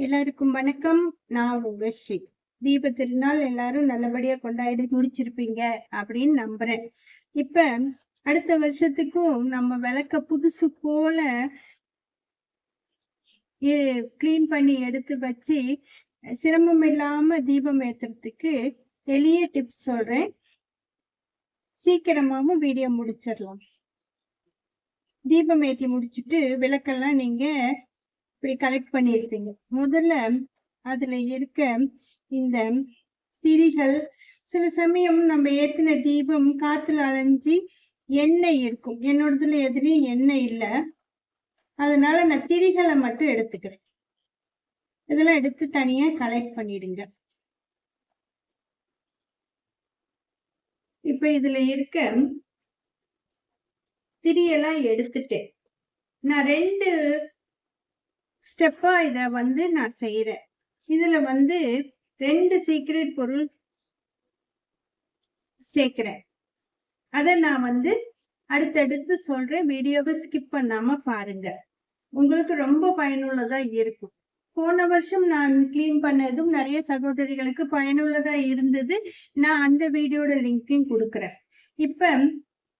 எல்லாருக்கும் வணக்கம். நான் உங்க ஸ்ரீ. தீப திருநாள் எல்லாரும் நல்லபடியா கொண்டாடி முடிச்சிருப்பீங்க அப்படின்னு நம்புறேன். இப்ப அடுத்த வருஷத்துக்கும் நம்ம விளக்க புதுசு போல கிளீன் பண்ணி எடுத்து வச்சு சிரமம் இல்லாம தீபம் ஏத்துறதுக்கு எளிய டிப்ஸ் சொல்றேன். சீக்கிரமாவும் வீடியோ முடிச்சிடலாம். தீபம் ஏத்தி முடிச்சுட்டு விளக்கெல்லாம் நீங்க இப்படி கலெக்ட் பண்ணிருப்பீங்க. முதல்ல அதுல இருக்க இந்த திரிகள், சில சமயம் நம்ம ஏத்தின தீபம் காத்துல அலைஞ்சி எண்ணெய் இருக்கும். என்னோடதுல எதுலயும் எண்ணெய் இல்லை, அதனால நான் திரிகளை மட்டும் எடுத்துக்கிறேன். இதெல்லாம் எடுத்து தனியா கலெக்ட் பண்ணிடுங்க. இப்ப இதுல இருக்க திரியெல்லாம் எடுத்துட்டேன். நான் 2 ஸ்டெப்பா இத நான் செய்யறேன். இதுல 2 சீக்ரெட் பொருள் சேர்க்கிறேன். அத நான் அடுத்தடுத்து சொல்றேன். வீடியோவை ஸ்கிப் பண்ணாம பாருங்க. உங்களுக்கு ரொம்ப பயனுள்ளதா இருக்கும். போன வருஷம் நான் கிளீன் பண்ணதும் நிறைய சகோதரிகளுக்கு பயனுள்ளதா இருந்தது. நான் அந்த வீடியோட லிங்கையும் கொடுக்குறேன். இப்ப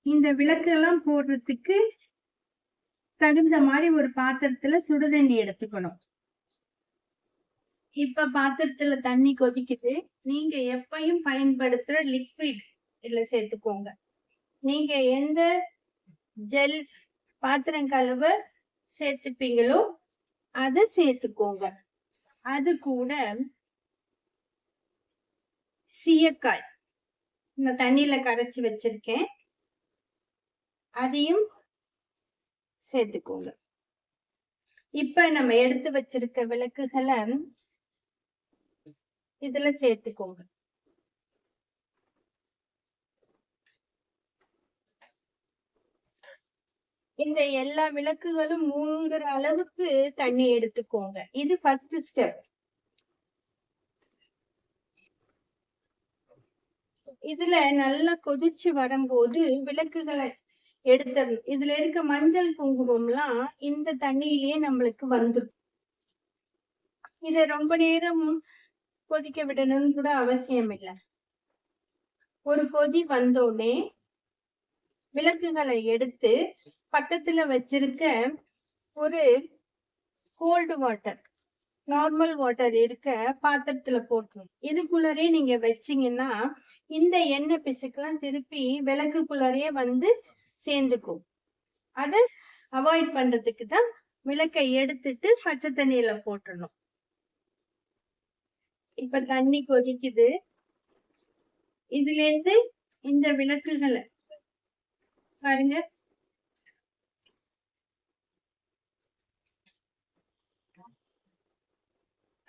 இந்த விளக்கு எல்லாம் போடுறதுக்கு தகுந்த மாதிரி ஒரு பாத்திரத்துல சுடுதண்ணி எடுத்துக்கணும். இப்ப பாத்திரத்துல தண்ணி கொதிக்குது. நீங்க எப்பயும் பயன்படுத்துற லிக்விட் இதுல சேர்த்துக்கோங்க. நீங்க எந்த ஜெல் பாத்திரம் கழுவ சேர்த்துப்பீங்களோ அதை சேர்த்துக்கோங்க. அது கூட சீயக்காய் நான் தண்ணியில கரைச்சி வச்சிருக்கேன், அதையும் சேர்த்துக்கோங்க. இப்ப நம்ம எடுத்து வச்சிருக்க விளக்குகளை இதுல சேர்த்துக்கோங்க. இந்த எல்லா விளக்குகளும் மூழ்கிற அளவுக்கு தண்ணி எடுத்துக்கோங்க. இது ஃபர்ஸ்ட் ஸ்டெப். இதுல நல்லா கொதிச்சு வரும்போது விளக்குகளை எடுத்துடணும். இதுல இருக்க மஞ்சள் குங்குமம்லாம் இந்த தண்ணியிலேயே நம்மளுக்கு வந்துடும். இத ரொம்ப நேரம் கொதிக்க விடணும்னு கூட அவசியம் இல்லை. ஒரு கொதி வந்தோடனே விளக்குகளை எடுத்து பக்கத்துல வச்சிருக்க ஒரு கோல்டு வாட்டர், நார்மல் வாட்டர் இருக்க பாத்திரத்துல போட்டுரும். இதுக்குள்ளரே நீங்க வச்சீங்கன்னா இந்த எண்ணெய் பிசுக்கெல்லாம் திருப்பி விளக்குக்குள்ளரே சேர்ந்துக்கும். அதை அவாய்ட் பண்றதுக்கு தான் விளக்கை எடுத்துட்டு பச்சை தண்ணியில போட்டுடணும். இப்ப தண்ணி கொதிக்குது. இதுல இருந்து இந்த விளக்குகளை பாருங்க,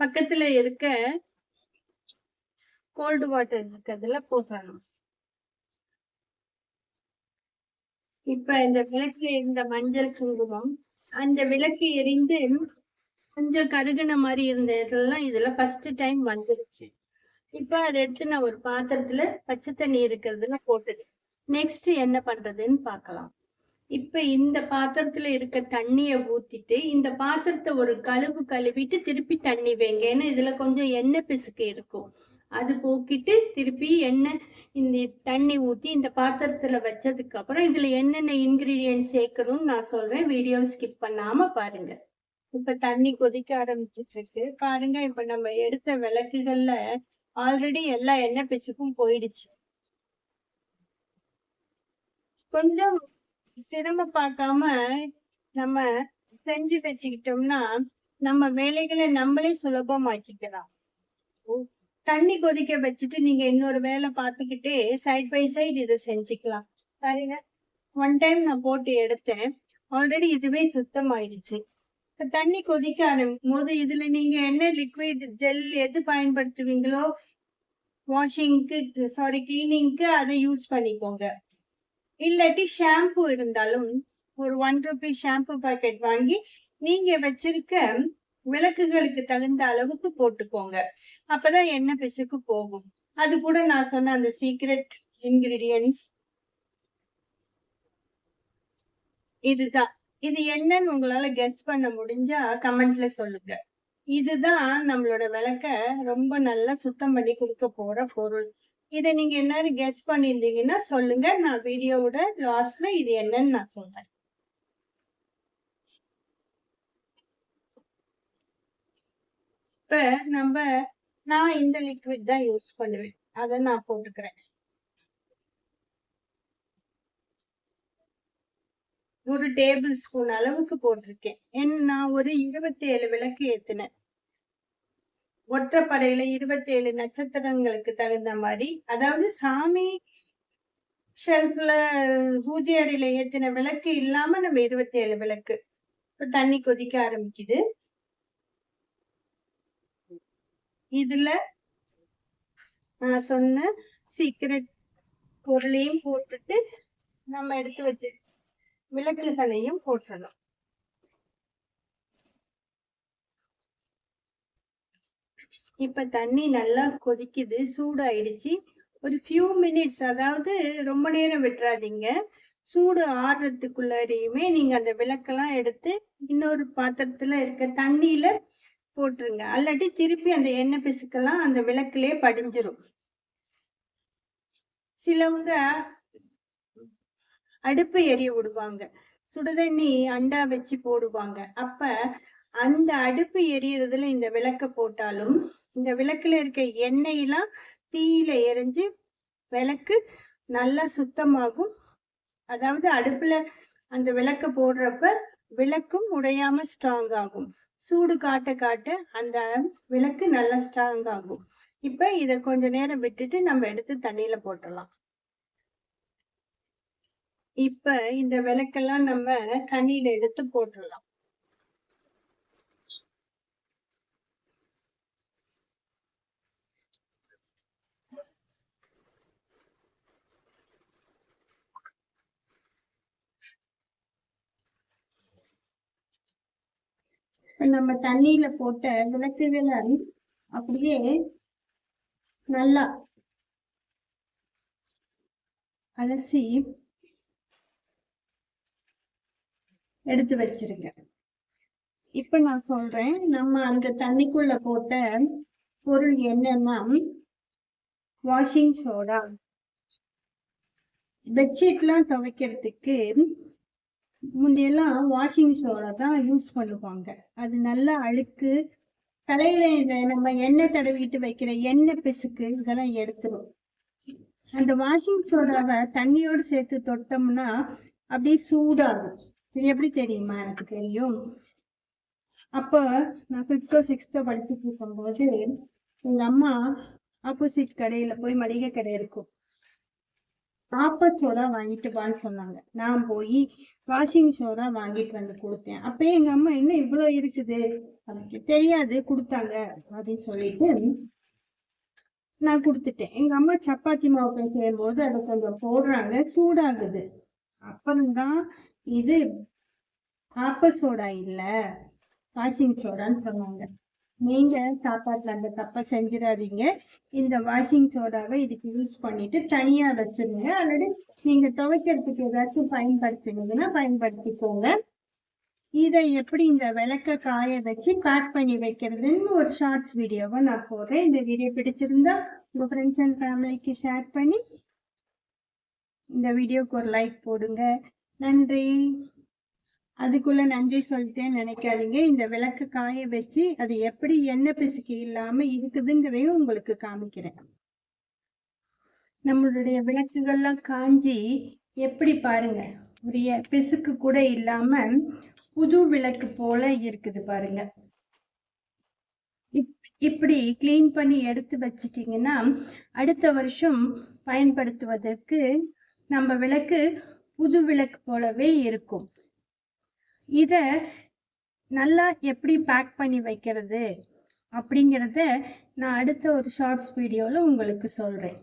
பக்கத்துல இருக்க கோல்டு வாட்டர் இருக்கிறதுல போட்டுறணும். இப்ப இந்த விளக்குல இருந்த மஞ்சள் குங்குமம் அந்த விளக்கு எரிந்து கொஞ்சம் கருகுன மாதிரி இருந்த இதெல்லாம் இதுல ஃபர்ஸ்ட் டைம் வந்துருச்சு. இப்ப அதை எடுத்து நான் ஒரு பாத்திரத்துல பச்சை தண்ணி இருக்கிறதுல போட்டுட்டேன். நெக்ஸ்ட் என்ன பண்றதுன்னு பார்க்கலாம். இப்ப இந்த பாத்திரத்துல இருக்க தண்ணிய ஊத்திட்டு இந்த பாத்திரத்தை ஒரு கழுவிட்டு திருப்பி தண்ணி வைங்க. ஏன்னா இதுல கொஞ்சம் எண்ணெய் பிசுக்கு இருக்கும். அது போக்கிட்டு திருப்பி எண்ணெய் இந்த தண்ணி ஊத்தி இந்த பாத்திரத்துல வச்சதுக்கு அப்புறம் இதுல என்னென்ன இன்கிரீடியன்ட் சேர்க்கணும்னு நான் சொல்றேன். வீடியோ ஸ்கிப் பண்ணாம பாருங்க. இப்ப தண்ணி கொதிக்க ஆரம்பிச்சிட்டு இருக்கு பாருங்க. இப்ப நம்ம எடுத்த விளக்குகள்ல ஆல்ரெடி எல்லா எண்ணெய் பிசுக்கும் போயிடுச்சு. கொஞ்சம் சிரமம் பார்க்காம நம்ம செஞ்சு வச்சுக்கிட்டோம்னா நம்ம வேலைகளை நம்மளே சுலபமாக்கிக்கலாம். தண்ணி கொதிக்க வச்சுட்டு நீங்க இன்னொரு வேலை பார்த்துக்கிட்டே சைட் பை சைடு இதை செஞ்சுக்கலாம். பாருங்க, 1 டைம் நான் போட்டு எடுத்தேன், ஆல்ரெடி இதுவே சுத்தமாயிடுச்சு. தண்ணி கொதிக்க ஆரம்பிக்கும் போது இதுல நீங்க என்ன லிக்விட் ஜெல் எது பயன்படுத்துவீங்களோ கிளீனிங்க்கு அதை யூஸ் பண்ணிக்கோங்க. இல்லாட்டி ஷாம்பு இருந்தாலும் ஒரு 1 ரூபி ஷாம்பு பாக்கெட் வாங்கி நீங்க வச்சிருக்க விளக்குகளுக்கு தகுந்த அளவுக்கு போட்டுக்கோங்க. அப்பதான் எண்ணெய் பிசுக்கு போகும். அது கூட நான் சொன்ன அந்த சீக்ரெட் இன்கிரீடியன்ஸ் இதுதான். இது என்னன்னு உங்களால கெஸ் பண்ண முடிஞ்சா கமெண்ட்ல சொல்லுங்க. இதுதான் நம்மளோட விளக்க ரொம்ப நல்லா சுத்தம் பண்ணி கொடுக்க போற பொருள். இதை நீங்க எல்லாரும் கெஸ் பண்ணியிருந்தீங்கன்னா சொல்லுங்க. நான் வீடியோவோட லாஸ்ட்ல இது என்னன்னு நான் சொல்றேன். இப்ப நான் இந்த லிக்விட் தான் யூஸ் பண்ணுவேன். அதை நான் போட்டுக்கிறேன். ஒரு டேபிள் ஸ்பூன் அளவுக்கு போட்டிருக்கேன். நான் ஒரு 27 விளக்கு ஏத்தினேன். ஒற்றைப்படையில 27 நட்சத்திரங்களுக்கு தகுந்த மாதிரி, அதாவது சாமி ஷெல்ஃப்ல பூஜை அறையில ஏத்தின விளக்கு இல்லாம நம்ம 27 விளக்கு. இப்ப தண்ணி கொதிக்க ஆரம்பிக்குது. இதுல நான் சொன்ன சீக்ரெட் பொருளையும் போட்டுட்டு நம்ம எடுத்து வச்சு விளக்குகளையும் போட்டுடணும். இப்ப தண்ணி நல்லா கொதிக்குது, சூடாயிடுச்சு. ஒரு ஃபியூ மினிட்ஸ், அதாவது ரொம்ப நேரம் விட்டுறாதீங்க. சூடு ஆறுறதுக்குள்ளாரையுமே நீங்க அந்த விளக்கெல்லாம் எடுத்து இன்னொரு பாத்திரத்துல இருக்க தண்ணியில போட்டுருங்க. அல்லாட்டி திருப்பி அந்த எண்ணெய் பிசுக்கெல்லாம் அந்த விளக்குலயே படிஞ்சிரும். சிலவங்க அடுப்பு எரிய விடுவாங்க, சுடுதண்ணி அண்டா வச்சு போடுவாங்க. அப்ப அந்த அடுப்பு எரியறதுல இந்த விளக்க போட்டாலும் இந்த விளக்குல இருக்க எண்ணெயெல்லாம் தீயில எரிஞ்சு விளக்கு நல்லா சுத்தமாகும். அதாவது அடுப்புல அந்த விளக்க போடுறப்ப விளக்கும் உடையாம ஸ்ட்ராங் ஆகும். சூடு காட்ட காட்ட அந்த விளக்கு நல்லா ஸ்ட்ராங் ஆகும். இப்ப இத கொஞ்ச நேரம் விட்டுட்டு நம்ம எடுத்து தண்ணியில போட்டுடலாம். இப்ப இந்த விளக்கெல்லாம் நம்ம தண்ணியில எடுத்து போட்டுடலாம். நம்ம தண்ணியில போட்ட விளக்குகளை அப்படியே நல்லா அலசி எடுத்து வச்சிருங்க. இப்ப நான் சொல்றேன், நம்ம அந்த தண்ணிக்குள்ள போட்ட பொருள் என்னன்னா வாஷிங் சோடா. பெட்ஷீட்லாம் துவைக்கிறதுக்கு முந்தையெல்லாம் வாஷிங் சோடா தான் யூஸ் பண்ணுவாங்க. அது நல்லா அழுக்கு, தலையில நம்ம எண்ணெய் தடவிட்டு வைக்கிற எண்ணெய் பிசுக்கு இதெல்லாம் எடுத்துரும். அந்த வாஷிங் சோடாவை தண்ணியோடு சேர்த்து தொட்டோம்னா அப்படியே சூடாகும். இது எப்படி தெரியுமா? எனக்கு தெரியும். அப்போ நான் 5th or 6th படிச்சுட்டு இருக்கும்போது எங்க அம்மா ஆப்போசிட் கடையில போய் மளிகை கடை இருக்கும், ஆப்ப சோடா வாங்கிட்டு வான்னு சொன்னாங்க. நான் போய் வாஷிங் சோடா வாங்கிட்டு வந்து கொடுத்தேன். அப்பயே எங்க அம்மா என்ன இவ்வளவு இருக்குது எனக்கு தெரியாது, கொடுத்தாங்க அப்படின்னு சொல்லிட்டு நான் கொடுத்துட்டேன். எங்க அம்மா சப்பாத்தி மாவு செய்யும் போது அதை கொஞ்சம் போடுறாங்க, சூடாகுது. அப்புறம்தான் இது ஆப்ப சோடா இல்ல வாஷிங் சோடான்னு சொன்னாங்க. நீங்க சாப்பாட்டுல அந்த தப்பை செஞ்சிடாதீங்க. இந்த வாஷிங் சோடாவை இதுக்கு யூஸ் பண்ணிட்டு தனியா வச்சிருங்க. அல்லது நீங்க துவைக்கிறதுக்கு ஏதாச்சும் பயன்படுத்தினீங்கன்னா பயன்படுத்திக்கோங்க. இதை எப்படி இந்த விளக்க காய வச்சு பேக் பண்ணி வைக்கிறதுன்னு ஒரு ஷார்ட்ஸ் வீடியோவை நான் போடுறேன். இந்த வீடியோ பிடிச்சிருந்தா உங்க ஃப்ரெண்ட்ஸ் அண்ட் ஃபேமிலிக்கு ஷேர் பண்ணி இந்த வீடியோக்கு ஒரு லைக் போடுங்க. நன்றி. அதுக்குள்ள நன்றி சொல்லிட்டேன்னு நினைக்காதீங்க. இந்த விளக்கு காய வச்சு அது எப்படி எண்ணெய் பிசுக்கு இல்லாம இருக்குதுங்கிறதையும் உங்களுக்கு காமிக்கிறேன். நம்மளுடைய விளக்குகள்லாம் காஞ்சி எப்படி பாருங்க, ஒரு பிசுக்கு கூட இல்லாம புது விளக்கு போல இருக்குது பாருங்க. இப்படி கிளீன் பண்ணி எடுத்து வச்சிட்டீங்கன்னா அடுத்த வருஷம் பயன்படுத்துவதற்கு நம்ம விளக்கு புது விளக்கு போலவே இருக்கும். இத நல்லா எப்படி பேக் பண்ணி வைக்கிறது அப்படிங்கிறத நான் அடுத்த ஒரு ஷார்ட்ஸ் வீடியோல உங்களுக்கு சொல்றேன்.